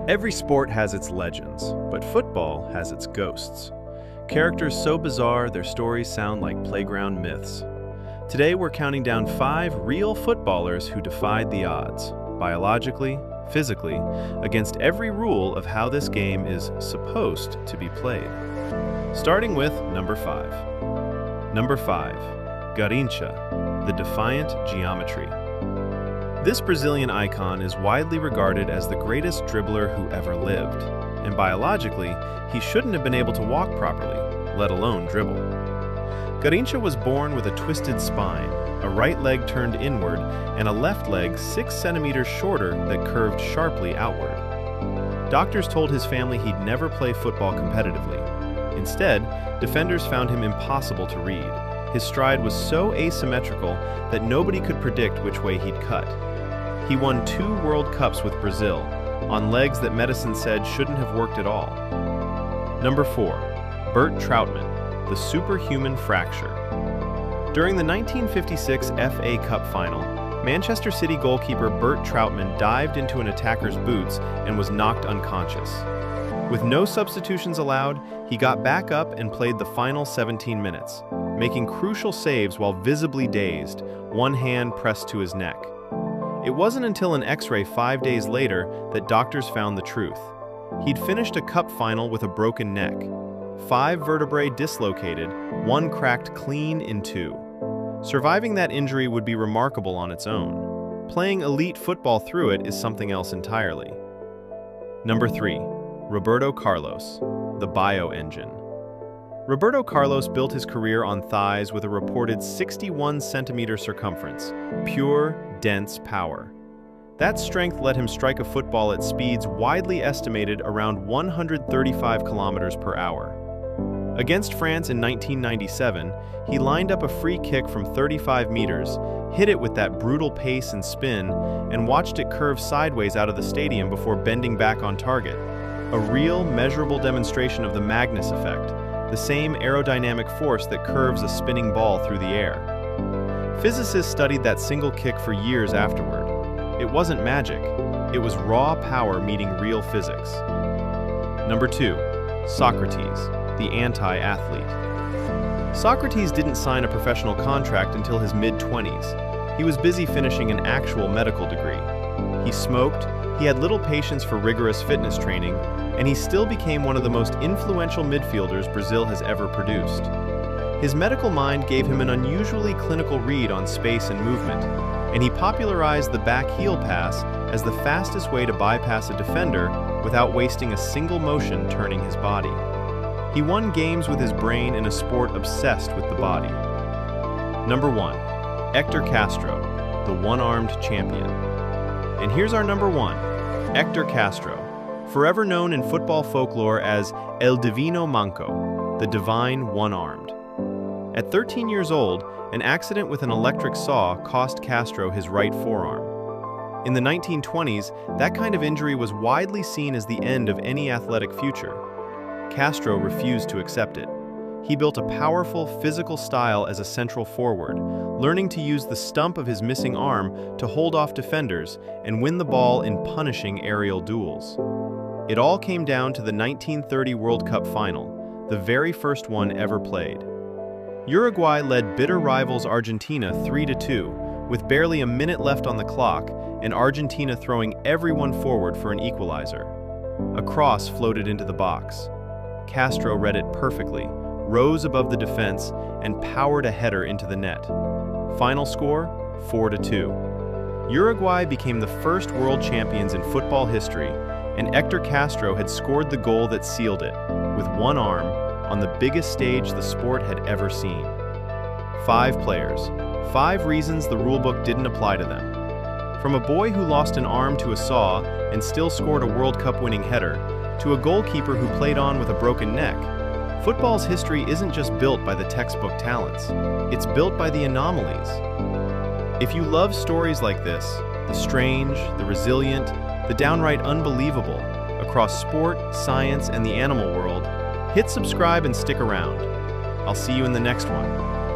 Every sport has its legends, but football has its ghosts. Characters so bizarre, their stories sound like playground myths. Today, we're counting down 5 real footballers who defied the odds, biologically, physically, against every rule of how this game is supposed to be played. Starting with number 5. Number 5, Garrincha, the defiant geometry. This Brazilian icon is widely regarded as the greatest dribbler who ever lived, and biologically, he shouldn't have been able to walk properly, let alone dribble. Garrincha was born with a twisted spine, a right leg turned inward, and a left leg 6 centimeters shorter that curved sharply outward. Doctors told his family he'd never play football competitively. Instead, defenders found him impossible to read. His stride was so asymmetrical that nobody could predict which way he'd cut. He won 2 World Cups with Brazil, on legs that medicine said shouldn't have worked at all. Number 4, Bert Trautmann, the superhuman fracture. During the 1956 FA Cup final, Manchester City goalkeeper Bert Trautmann dived into an attacker's boots and was knocked unconscious. With no substitutions allowed, he got back up and played the final 17 minutes, making crucial saves while visibly dazed, one hand pressed to his neck. It wasn't until an X-ray 5 days later that doctors found the truth. He'd finished a cup final with a broken neck, 5 vertebrae dislocated, 1 cracked clean in 2. Surviving that injury would be remarkable on its own. Playing elite football through it is something else entirely. Number 3, Roberto Carlos, the bio-engine. Roberto Carlos built his career on thighs with a reported 61-centimeter circumference, pure, dense power. That strength let him strike a football at speeds widely estimated around 135 kilometers per hour. Against France in 1997, he lined up a free kick from 35 meters, hit it with that brutal pace and spin, and watched it curve sideways out of the stadium before bending back on target. A real, measurable demonstration of the Magnus effect, the same aerodynamic force that curves a spinning ball through the air. Physicists studied that single kick for years afterward. It wasn't magic, it was raw power meeting real physics. Number 2, Sócrates, the anti-athlete. Sócrates didn't sign a professional contract until his mid-20s. He was busy finishing an actual medical degree. He smoked, he had little patience for rigorous fitness training, and he still became one of the most influential midfielders Brazil has ever produced. His medical mind gave him an unusually clinical read on space and movement, and he popularized the back heel pass as the fastest way to bypass a defender without wasting a single motion turning his body. He won games with his brain in a sport obsessed with the body. Number 1, Héctor Castro, the one-armed champion. And here's our number 1, Héctor Castro, forever known in football folklore as El Divino Manco, the divine one-armed. At 13 years old, an accident with an electric saw cost Castro his right forearm. In the 1920s, that kind of injury was widely seen as the end of any athletic future. Castro refused to accept it. He built a powerful physical style as a central forward, learning to use the stump of his missing arm to hold off defenders and win the ball in punishing aerial duels. It all came down to the 1930 World Cup final, the very first one ever played. Uruguay led bitter rivals Argentina 3-2, with barely a minute left on the clock, and Argentina throwing everyone forward for an equalizer. A cross floated into the box. Castro read it perfectly, rose above the defense, and powered a header into the net. Final score, 4-2. Uruguay became the first world champions in football history, and Héctor Castro had scored the goal that sealed it, with one arm, on the biggest stage the sport had ever seen. 5 players, 5 reasons the rulebook didn't apply to them. From a boy who lost an arm to a saw and still scored a World Cup winning header, to a goalkeeper who played on with a broken neck, football's history isn't just built by the textbook talents, it's built by the anomalies. If you love stories like this, the strange, the resilient, the downright unbelievable, across sport, science, and the animal world, hit subscribe and stick around. I'll see you in the next one.